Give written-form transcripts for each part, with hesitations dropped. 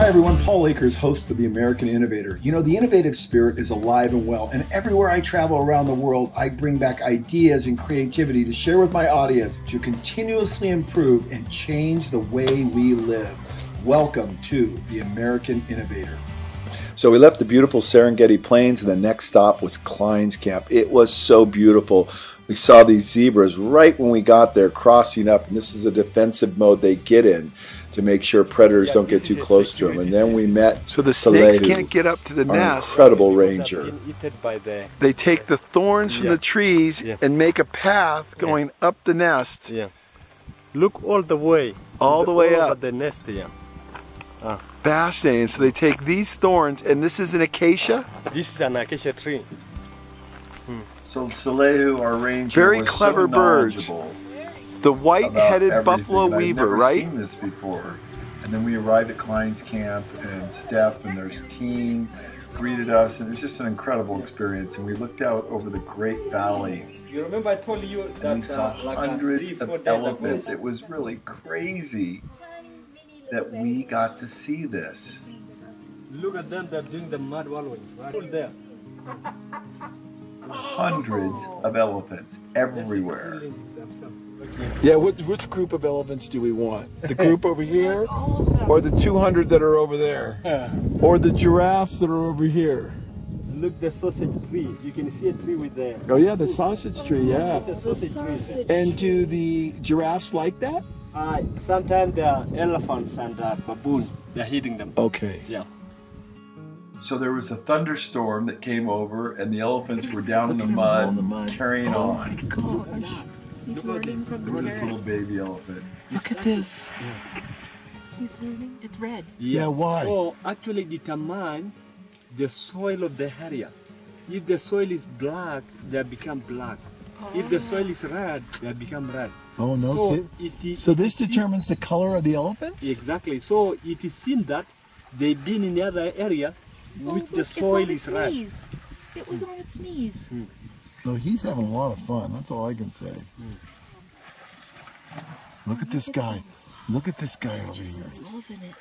Hi everyone, Paul Akers, host of the American Innovator. You know, the innovative spirit is alive and well, and everywhere I travel around the world, I bring back ideas and creativity to share with my audience to continuously improve and change the way we live. Welcome to the American Innovator. So we left the beautiful Serengeti plains, and the next stop was Klein's camp. It was so beautiful. We saw these zebras right when we got there crossing up, and this is a defensive mode they get in to make sure predators don't get too close to them. And then we met so the snakes can't get up to the nest. Incredible ranger. They take the thorns from the trees and make a path going up the nest. Yeah. Look all the way. All the way up. The nest, yeah. Fascinating. So they take these thorns, and this is an acacia? This is an acacia tree. So Salehu, our ranger, very was clever so birds. The white-headed buffalo and weaver, I've never right? seen this before. And then we arrived at Klein's camp, and Steph and their team greeted us, and it was just an incredible experience. And we looked out over the Great Valley. You remember I told you that and we saw hundreds of elephants. It was really crazy that we got to see this. Look at them, they're doing the mud wallowing right there. Hundreds of elephants everywhere. Yeah, which group of elephants do we want? The group over here, or the 200 that are over there? Or the giraffes that are over here? Look, the sausage tree. You can see a tree with the... Oh yeah, the sausage tree, yeah. It's a sausage tree. And do the giraffes like that? Sometimes there are elephants and baboons. They're hitting them. Okay. Yeah. So there was a thunderstorm that came over, and the elephants were down in the mud, carrying on. Gosh. He's learning from the Look at this little baby elephant. Look at this. He's learning. It's red. Yeah, why? So actually determine the soil of the area. If the soil is black, they become black. If the soil is red, they become red. Oh, no so kidding. So this determines the color of the elephants? Exactly. So it is seen that they've been in the other area which the soil is red. It was on its knees. So he's having a lot of fun. That's all I can say. Look at this guy. Look at this guy over here.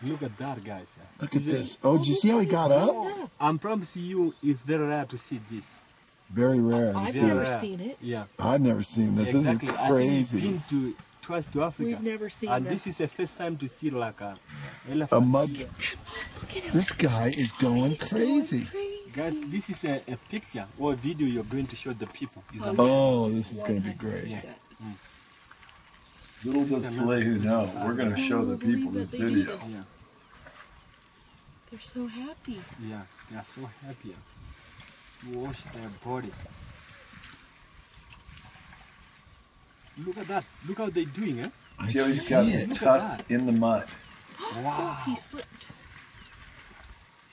Look at that, guys. Look at this. Oh, did you see how he got up? I promise you, it's very rare to see this. Very rare. I've never seen it. Yeah. I've never seen this. Exactly. This is crazy. I've been twice to Africa. We've never seen and this. This is the first time to see like a elephant. A mud. Look at him. This guy is going crazy. Guys, this is a picture or a video you're going to show the people. Oh, this is going to be great. Yeah. Little does Salehu know, we're going to show the people this video. Yeah. They're so happy. Yeah, they're so happy. Wash their body. Look at that. Look how they're doing, eh? See how he's got the tusk in the mud. Wow. He slipped.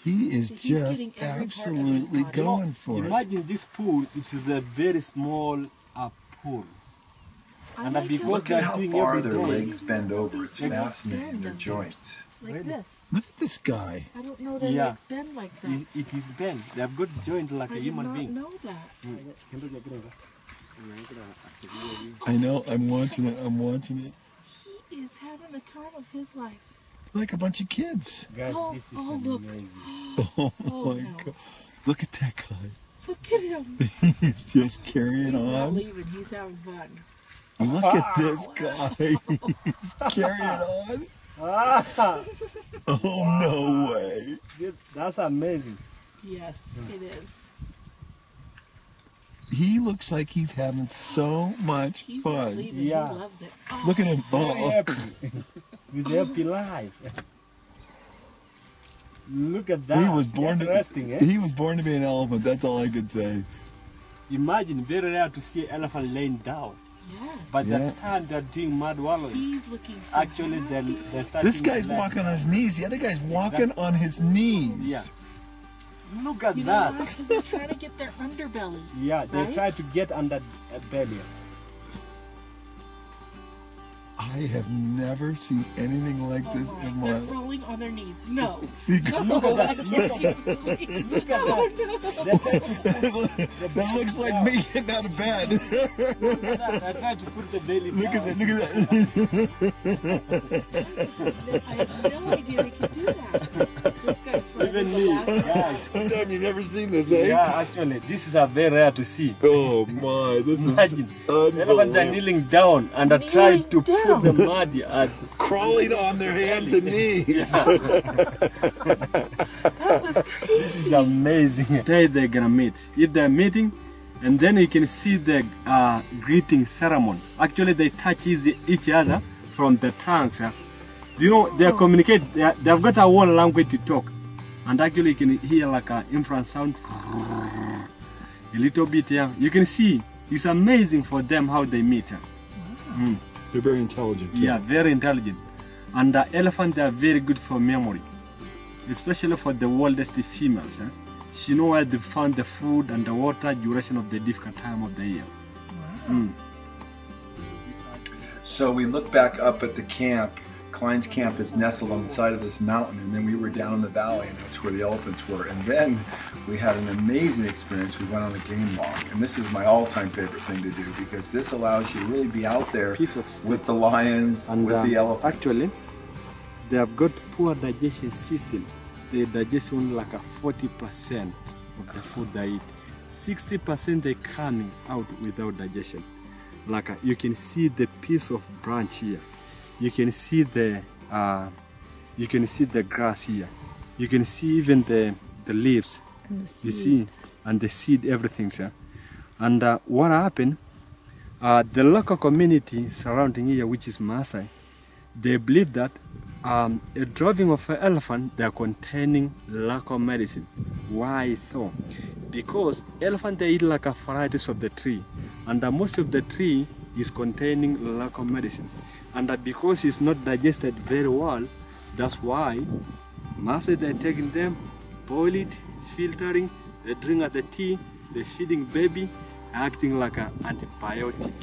He is He's just getting every part of his absolutely body. going for it. Imagine this pool, which is a very small pool. I And like because how Look they're at how doing far every their day. legs bend over. It's Their legs fascinating, bend their on joints. like this. Look at this guy. I don't know their Yeah. legs bend like that. It is bent. They have got joint like I a did human not being. know that. I know. I'm watching it. I'm watching it. He is having the time of his life. Like a bunch of kids. Guys, Oh, this is look. amazing. Oh Oh, my no. God. Look at that guy. Look at him. He's just carrying He's not on. leaving. He's having fun. Look at this guy. He's carrying on. Ah, Oh, no way. that's amazing. Yes, it is. He looks like he's having so much He's not fun. leaving. Yeah. He loves it. Oh, Look at him. Very Oh, happy. With happy life. Look at that. he was born That's to. resting, eh? He was born to be an elephant. That's all I could say. Imagine, very rare to see an elephant laying down. yes. But Yeah. the time they're doing mud wallowing, He's looking so actually happy. they're starting This guy's to like- walking on his knees. The other guy's walking on his knees. Yeah. Look at You know that. why? Because they're trying to get their underbelly. Yeah, they Right? try to get on that belly. I I have never seen anything like this in my They're life. rolling on their knees. No. Look at that. Look at that. That looks like me getting out of bed. Look at that. I tried to put the belly down. Look at that, look at that. I had no idea they could do that. Those guys were Even the me, last guys. Damn, you've never seen this, eh? Yeah, actually, this is a very rare to see. Oh my, this Imagine, is elephants are unbelievable. kneeling down and are trying to Kneeling put the mud and Crawling on their hands and knees. That was crazy. this is amazing. Today they're gonna meet. If they're meeting, and then you can see the greeting ceremony. Actually, they touch each other from the trunks. Do you know they communicate? They've got a whole language to talk, and actually you can hear like an infrared sound, a little bit. Yeah, you can see it's amazing for them how they meet. They're very intelligent. Too. Yeah, very intelligent. And the elephants are very good for memory, especially for the oldest females. She knows where they found the food and the water duration of the difficult time of the year. So we look back up at the camp. Klein's camp is nestled on the side of this mountain, and then we were down in the valley, and that's where the elephants were. And then we had an amazing experience. We went on a game walk, and this is my all-time favorite thing to do because this allows you to really be out there Piece of steak. with the lions, And with the elephants. actually, they have got poor digestion system. They digest only like a 40% of the food they eat. 60% they coming out without digestion. Like you can see the piece of branch here. You can see the grass here. You can see even the leaves. And the You see, and the seed, everything, sir. And what happened? The local community surrounding here, which is Maasai, they believe that a droving of an elephant, they are containing local medicine. Why so? Because elephant they eat like a varieties of the tree, and most of the tree is containing local medicine. And because it's not digested very well, that's why Maasai they're taking them, boil it, filtering, they drink at the tea, they're feeding baby, acting like an antibiotic.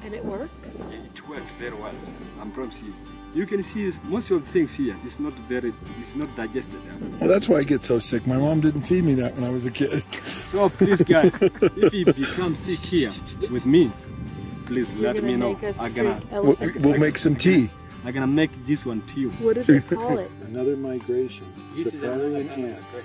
And it works? It works very well. I'm promising you. You can see most of the things here. It's not digested. Well, that's why I get so sick. My mom didn't feed me that when I was a kid. So please, guys, if you become sick here with me, please let me know. We'll make some tea. I'm gonna make this one to you. What do they call it? Another migration. This is Safari another and ants.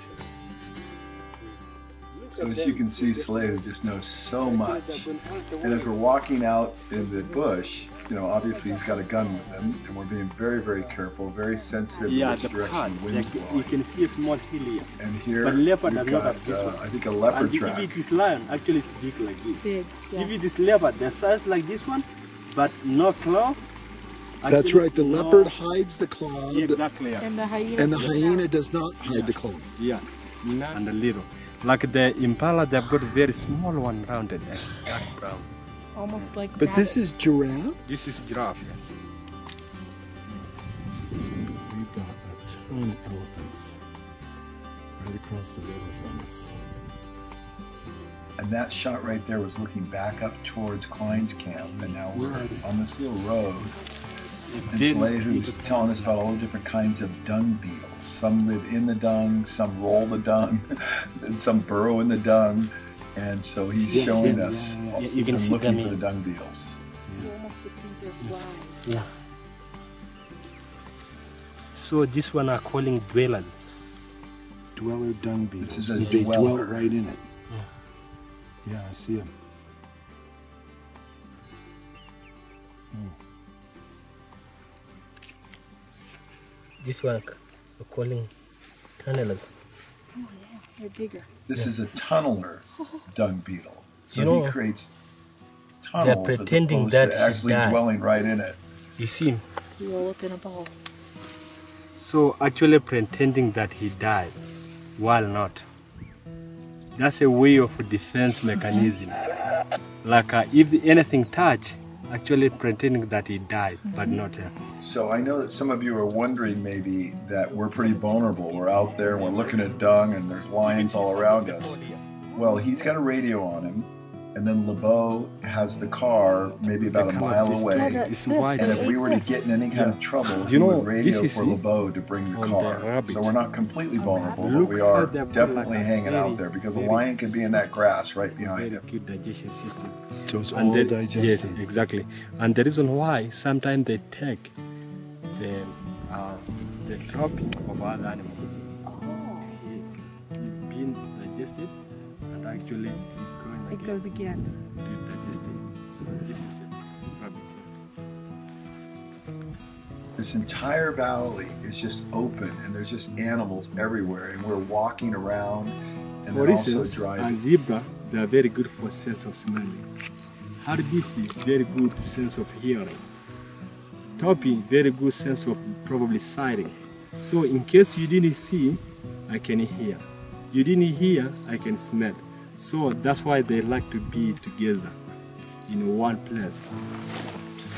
So as you can see, Slade just knows so much. And as we're walking out in the bush, you know, obviously he's got a gun with him, and we're being very, very careful, very sensitive Yeah, to which the direction part. the wind's You blowing. can see a small hill here. And here But leopard we've does not got, have this one. I think, a leopard And track. if it is lion, actually it's big like this. Big, yeah. If it is leopard, the size like this one, but no claw. That's Actually, right. The no- leopard hides the claw. Exactly. Yeah. And the hyena. And the does hyena not. does not hide the claw. Yeah, and a little. Like the impala, they've got very small one rounded, dark brown. Almost like But this rabbits. is giraffe. This is giraffe, yes. We've got a ton of elephants right across the river from us. And that shot right there was looking back up towards Klein's camp, and now we're on this little road. And Slade was telling us about all the different kinds of dung beetles. Some live in the dung, some roll the dung, and some burrow in the dung. And so he's showing us You can and see looking them for in. the dung beetles. You almost would think they're flies. Yeah. So this one are calling dwellers. Dweller dung beetles. This is a They dwell dweller. right in it. Yeah, I see them. This one are calling tunnelers. Oh yeah, they're bigger. This is a tunneler dung beetle. So You know, he creates tunnels pretending as that opposed he to actually died. dwelling right in it. You see? You roll up in a ball. So actually pretending that he died, while not. That's a way of defense mechanism. Like if anything touch, actually pretending that he died, but not. So I know that some of you are wondering maybe that we're pretty vulnerable. We're out there and we're looking at dung and there's lions all around us. Well, he's got a radio on him, and then LeBeau has the car maybe about a mile away. It's white. And if we were to get in any kind of trouble, Do you we know, would radio this is for LeBeau to bring the on car. the rabbit. So we're not completely vulnerable, but Look we how are they've got definitely like a hanging out very, there because a very lion could be in that grass right behind very him. good digestion system. So it's And all the- digested. Yes, exactly. And the reason why sometimes they take the dropping of other animals. It's being digested and actually going It again goes again. to digest it. So this is a rabbit. This entire valley is just open and there's just animals everywhere and we're walking around and For then also instance, a driving. zebra, they are very good for sense of smelling. Harvesting, very good sense of hearing. Toppy, very good sense of probably sighting. So in case you didn't see, I can hear. You didn't hear, I can smell. So that's why they like to be together in one place.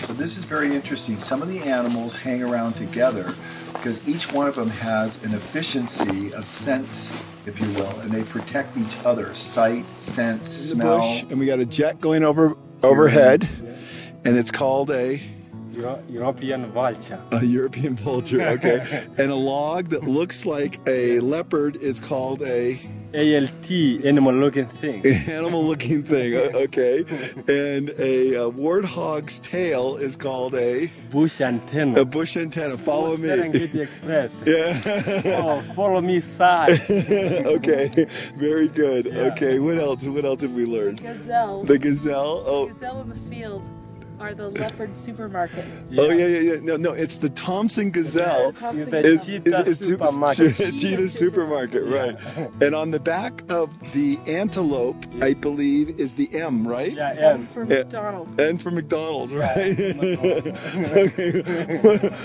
So this is very interesting. Some of the animals hang around together because each one of them has an efficiency of sense, if you will, and they protect each other, sight, sense, In the smell. bush, and we got a jet going overhead, and it's called a European vulture. European vulture, okay. And a log that looks like a leopard is called a ALT, animal looking thing. animal looking thing, okay. And a warthog's tail is called a Bush antenna. bush antenna. Follow me. Serengeti Express. Yeah. Oh, follow me side. Okay, very good. Yeah. Okay, what else? What else have we learned? Gazelle. The gazelle. Oh, Gazelle in the field are the leopard supermarket. oh yeah. No, it's the Thompson gazelle. Thompson The Gazelle. Cheetah supermarket. Cheetah supermarket, right? And on the back of the antelope, I believe, is the M, right? Yeah, M for McDonald's. And for McDonald's, right? Okay.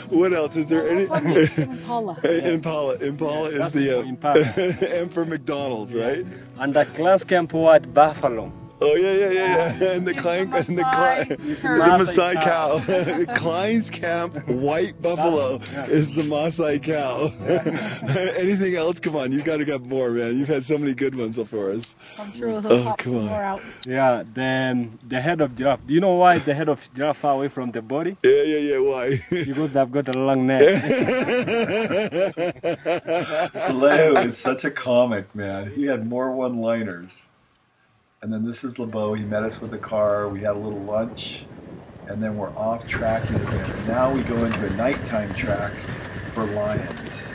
What else is there? That's on Any? the Impala. Impala is That's the Impala. M for McDonald's, right? And the Klein's Camp White Buffalo. Oh yeah. And the Klein, and the Klein, the Maasai cow. Klein's Camp White Buffalo is the Maasai cow. Anything else? Come on, you got to get more, man. You've had so many good ones for us. I'm sure he'll pop come some on. more out. Yeah, the head of giraffe. Do you know why the head of giraffe far away from the body? Yeah. Why? Because they've got a long neck. Leo is such a comic, man. He had more one-liners. And then this is LeBeau. He met us with the car. We had a little lunch. And then we're off tracking again. And now we go into a nighttime track for lions.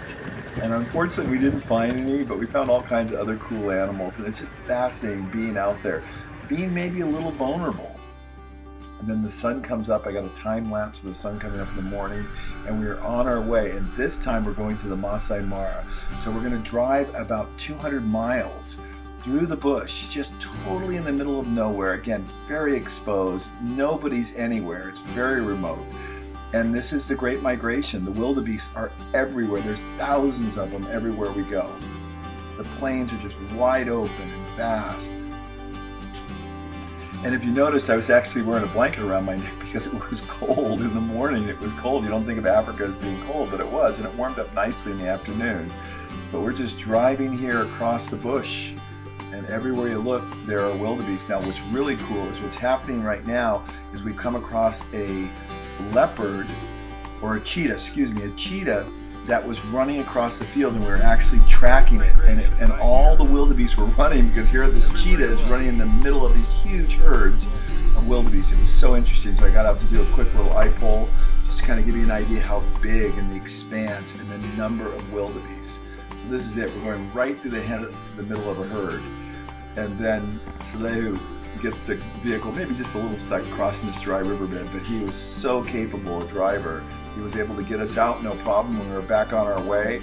And unfortunately, we didn't find any, but we found all kinds of other cool animals. And it's just fascinating being out there, being maybe a little vulnerable. And then the sun comes up. I got a time lapse of the sun coming up in the morning, and we are on our way. And this time we're going to the Masai Mara. So we're going to drive about 200 miles through the bush, just totally in the middle of nowhere. Again, very exposed. Nobody's anywhere. It's very remote. And this is the Great Migration. The wildebeest are everywhere. There's thousands of them everywhere we go. The plains are just wide open and vast. And if you notice, I was actually wearing a blanket around my neck because it was cold in the morning. It was cold. You don't think of Africa as being cold, but it was. And it warmed up nicely in the afternoon. But we're just driving here across the bush. And everywhere you look, there are wildebeest. Now, what's really cool is what's happening right now is we've come across a leopard, or a cheetah that was running across the field, and we were actually tracking it. And all the wildebeest were running because here this cheetah is running in the middle of these huge herds of wildebeest. It was so interesting. So I got out to do a quick little eye poll, just to kind of give you an idea how big and the expanse and the number of wildebeest. So this is it. We're going right through the middle of a herd. And then Salehu gets the vehicle maybe just a little stuck crossing this dry riverbed, but he was so capable a driver. He was able to get us out no problem when we were back on our way.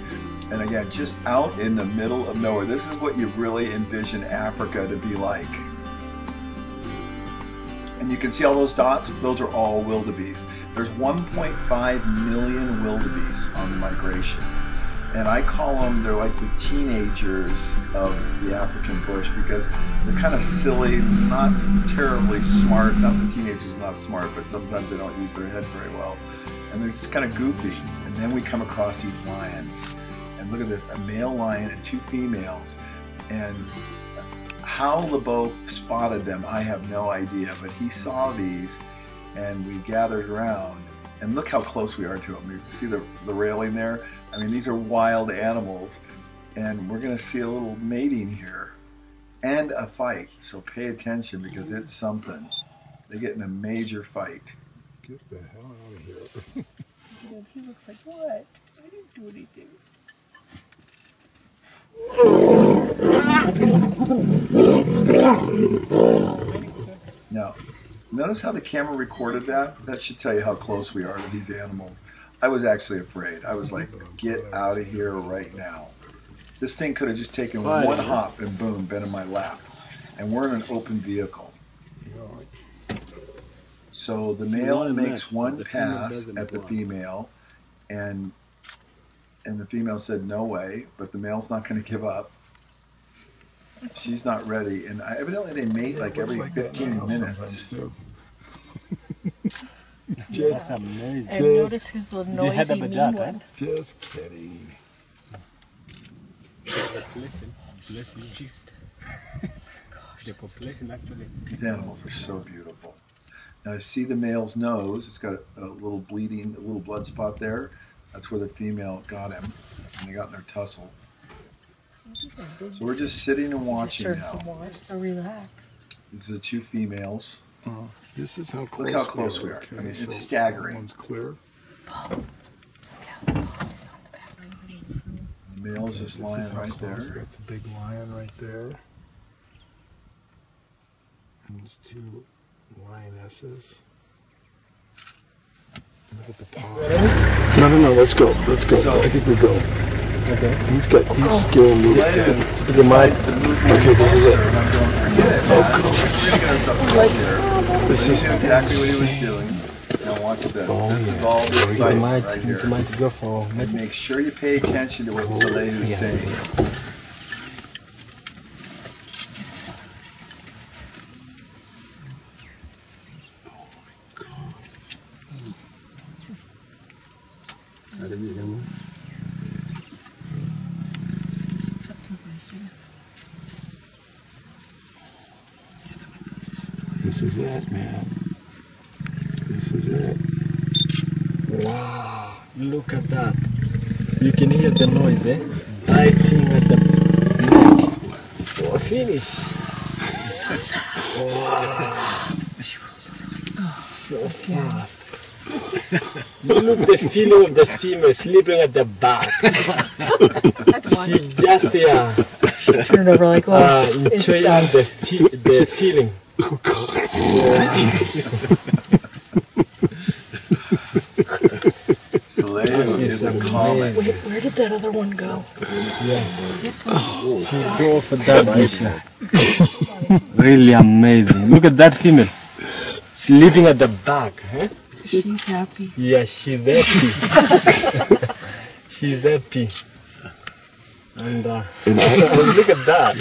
And again, just out in the middle of nowhere. This is what you really envision Africa to be like. And you can see all those dots, those are all wildebeest. There's 1.5 million wildebeest on the migration. And I call them, they're like the teenagers of the African bush because they're kind of silly, not terribly smart. Not the teenagers are not smart, but sometimes they don't use their head very well. And they're just kind of goofy. And then we come across these lions. And look at this, a male lion and two females. And How LeBeau spotted them, I have no idea, but he saw these and we gathered around. And look how close we are to them. You see the railing there? I mean, these are wild animals, and we're going to see a little mating here and a fight. So pay attention because it's something. They get in a major fight. Get the hell out of here. He looks like, what? I didn't do anything. Now, notice how the camera recorded that? That should tell you how close we are to these animals. I was actually afraid. I was like, get out of here right now. This thing could have just taken one hop and boom, been in my lap. And we're in an open vehicle. So the male makes one pass at the female, and the female said no way, but the male's not going to give up. She's not ready, and evidently they mate like every 15 minutes. That's amazing. And notice who's the noisy mean one. Just kidding. The population actually. These animals are so beautiful. Now you see the male's nose, it's got a little bleeding, a little blood spot there. That's where the female got him, and they got in their tussle. So we're just sitting and watching now. Some water, so relaxed. These are the two females. This is how close. Look how close we are. Okay, I mean, it's so staggering. One's clear. The male's just This is lying how right close. there. That's a big lion right there. And there's two lionesses. Look at the paw. No, let's go. Let's go. I think we go. Okay. He's scaring me to death. He decides to move me Okay, closer, and I'm going, forget it, man. This He is knew exactly what he was doing. Now watch this. This is all the excitement right here. You might go for. And make sure you pay attention to what Soleil is saying. This is it, man. This is it. Wow! Look at that. You can hear the noise, eh? I think at the oh, finish. Wow. So fast. Look the feeling of the female sleeping at the back. She's just She turned over like, oh, it's enjoying done. the feeling. Oh, God. Soleil is a comet. Wait, where did that other one go? Yeah. She go for that mission. Really amazing. Look at that female. Sleeping at the back. Huh? She's happy. Yeah, she's happy. She's happy. And look at that.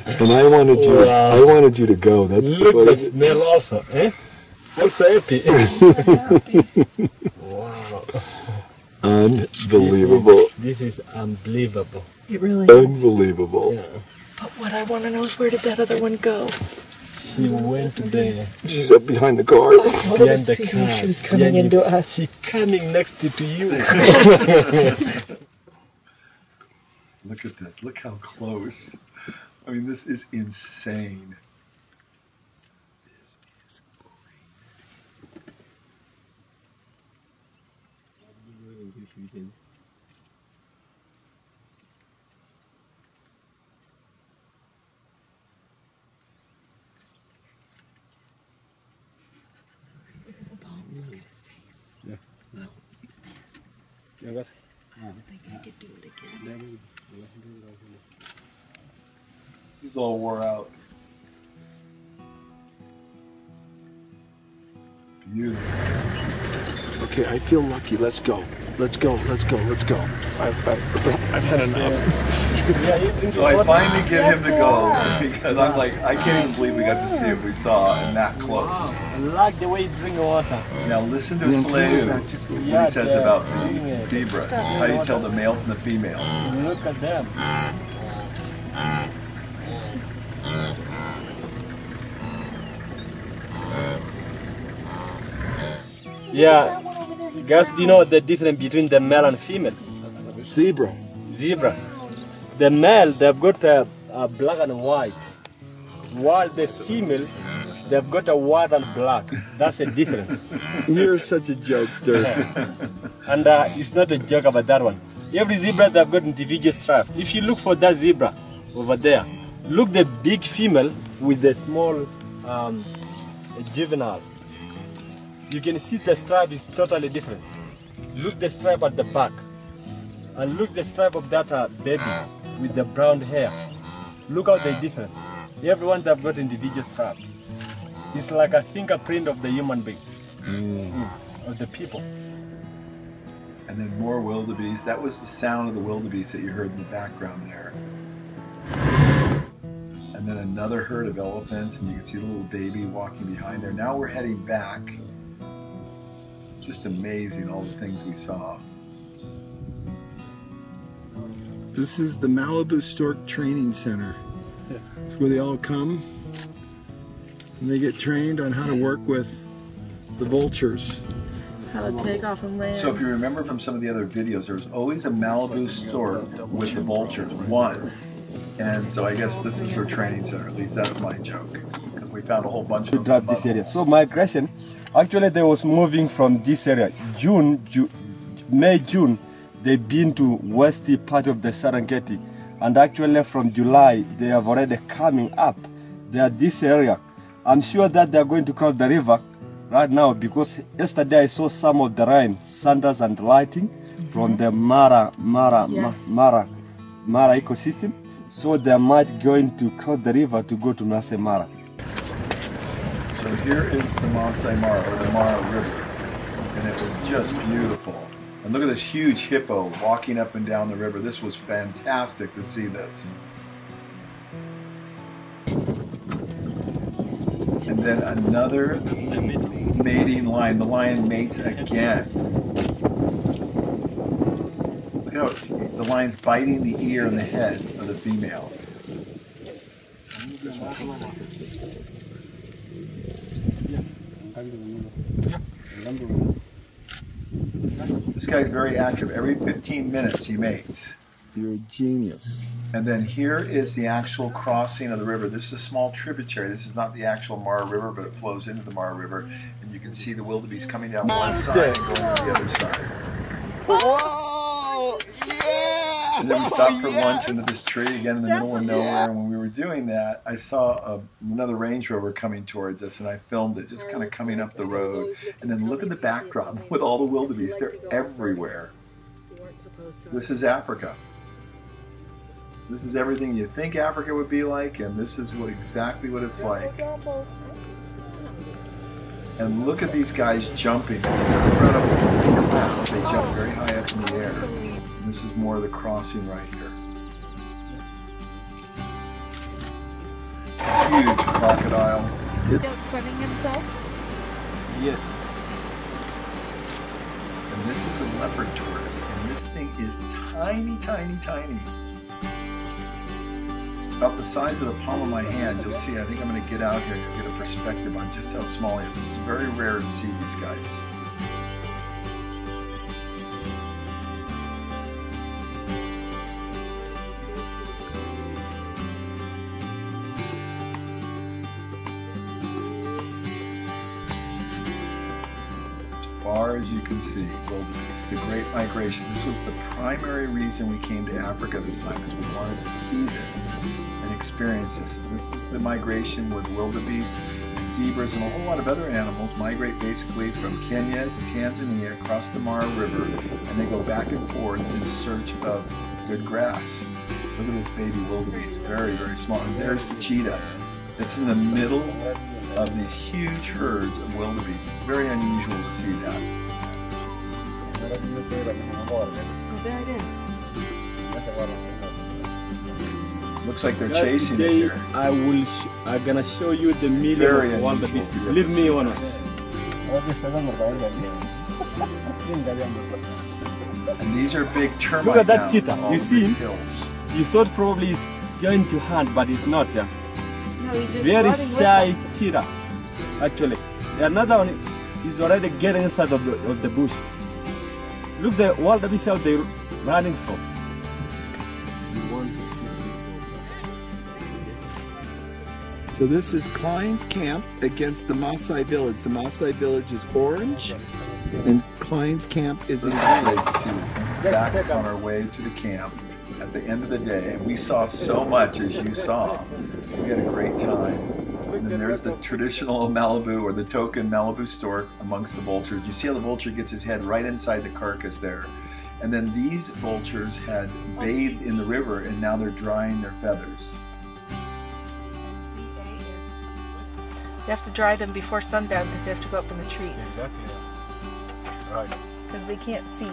And I wanted you to go. That's look at the male also. Eh? Also happy. Wow. unbelievable. This is unbelievable. It really is. Unbelievable. Yeah. But what I want to know is, where did that other one go? She went to the She's up behind the car. I told her to behind the see car. she was coming into us. She's coming next to you. Look at this. Look how close. I mean, this is insane. I don't think I could do it again. He's all wore out. Beautiful. Okay, I feel lucky. Let's go. Let's go. Let's go. Let's go. I've had enough. So I finally get him to go because I'm like, I can't even believe we got to see what we saw and that close. I like the way you drink water. Now listen to Soleil, what he says about the zebras. How do you tell the male from the female? Look at them. Yeah. Guys, do you know the difference between the male and female? Zebra. Zebra. The male, they've got a black and white, while the female, they've got a white and black. That's a difference. You're such a jokester. And it's not a joke about that one. Every zebra, they've got individual stripe. If you look for that zebra over there, look the big female with the small juvenile. You can see the stripe is totally different. Look the stripe at the back. And look the stripe of that baby with the brown hair. Look how they're different. Everyone they've got individual stripe. It's like a fingerprint of the human being, of the people. And then more wildebeest. That was the sound of the wildebeest that you heard in the background there. And then another herd of elephants, and you can see the little baby walking behind there. Now we're heading back. Just amazing, all the things we saw. This is the Malibu Stork Training Center. It's where they all come and they get trained on how to work with the vultures. How to take off and land. So if you remember from some of the other videos, there was always a Malibu stork with the vultures, one. And so I guess this is their training center, at least that's my joke. Because we found a whole bunch of them. This area. So migration, actually they was moving from this area. May, June, they've been to western part of the Serengeti. And actually from July, they have already coming up. They are this area. I'm sure that they're going to cross the river right now because yesterday I saw some of the rain, thunders and lightning from the Mara ecosystem. So they might going to cross the river to go to Masai Mara. So here is the Masai Mara, or the Mara River. And it was just beautiful. And look at this huge hippo walking up and down the river. This was fantastic to see this. And then another mating lion. The lion mates again. Look how the lion's biting the ear and the head of the female. This guy's very active. Every 15 minutes he mates. You're a genius. And then here is the actual crossing of the river. This is a small tributary. This is not the actual Mara River, but it flows into the Mara River. And you can see the wildebeest coming down one side and going to the other side. Whoa! Yeah! And then we stopped for lunch under this tree again in the middle of nowhere. And when we were doing that, I saw another Range Rover coming towards us, and I filmed it just kind of coming up the road. And then look at the backdrop with all the wildebeest. They're everywhere. This is Africa. This is everything you think Africa would be like, and this is exactly what it's like. And look at these guys jumping. It's incredible. They jump very high up in the air. And this is more of the crossing right here. Huge crocodile. Sunning himself? Yes. And this is a leopard tortoise, and this thing is tiny, tiny, tiny. About the size of the palm of my hand. You'll see, I think I'm going to get out here and get a perspective on just how small he is. It's very rare to see these guys. As far as you can see, wildebeest, the Great Migration. This was the primary reason we came to Africa this time, is we wanted to see this and experience this. This is the migration with wildebeest, zebras, and a whole lot of other animals migrate basically from Kenya to Tanzania across the Mara River, and they go back and forth in search of good grass. Look at this baby wildebeest, very, very small. And there's the cheetah. It's in the middle of these huge herds of wildebeest. It's very unusual to see that. Oh, there it is. Looks like they're chasing it today here. I'm gonna show you the million of wildebeest. Leave me honest. And these are big termite. Look at that hounds cheetah. on all You the see? big hills. You thought probably it's going to hunt, but it's not. Yeah. No, he's just Very running with shy them. cheetah. Actually, another one. He's already getting inside of the bush. Look, the wildebeest out there running from. We want to see. So this is Klein's camp against the Maasai village. The Maasai village is orange, and Klein's camp is in green. Great to see this. This is back on our way to the camp at the end of the day, and we saw so much as you saw. We had a great time. And then there's the traditional Malibu or the token Malibu stork amongst the vultures. You see how the vulture gets his head right inside the carcass there. And then these vultures had bathed in the river and now they're drying their feathers. You have to dry them before sundown because they have to go up in the trees. Exactly. Right. Because they can't see.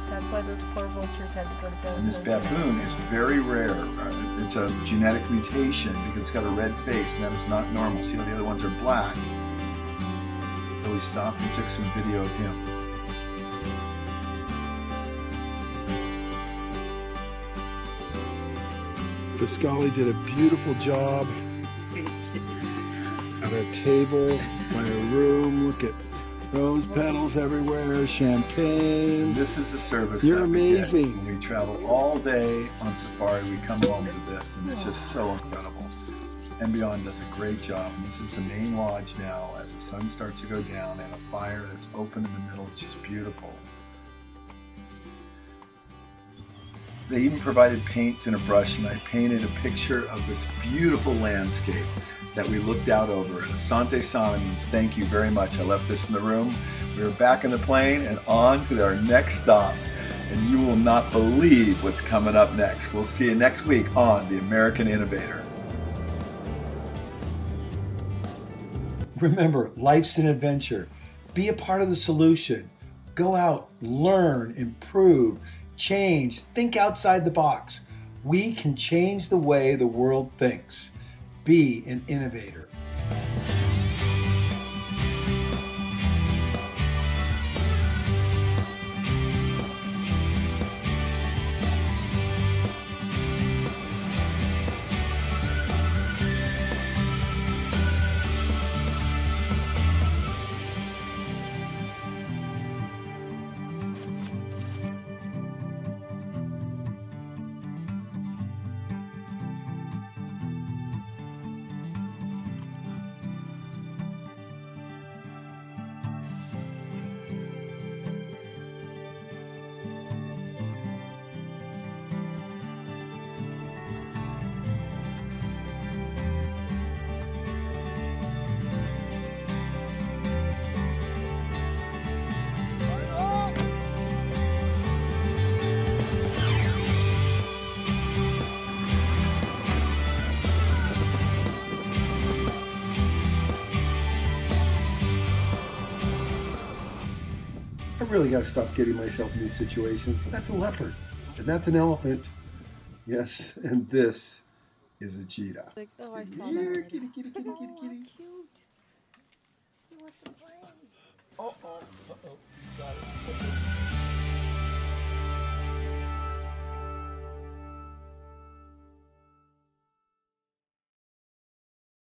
That's why those poor vultures had to go to bed. And this baboon is very rare. It's a genetic mutation because it's got a red face and that is not normal. See how the other ones are black? So we stopped and took some video of him. Pascali did a beautiful job at a table, by a room. Look at rose petals everywhere, champagne. This is a service You're that we get amazing. when we travel all day on safari. We come home to this, and it's just so incredible. And Beyond does a great job. And this is the main lodge now as the sun starts to go down, and a fire that's open in the middle. It's just beautiful. They even provided paints and a brush, and I painted a picture of this beautiful landscape that we looked out over. And Asante Sana means thank you very much. I left this in the room. We were back in the plane and on to our next stop. And you will not believe what's coming up next. We'll see you next week on The American Innovator. Remember, life's an adventure. Be a part of the solution. Go out, learn, improve, change, think outside the box. We can change the way the world thinks. Be an innovator. I really got to stop getting myself in these situations. That's a leopard, and that's an elephant. Yes, and this is a cheetah. Like, oh, I saw Here, that. kitty, kitty, kitty, kitty, kitty. Cute. He wants to play. Uh-oh. Got it.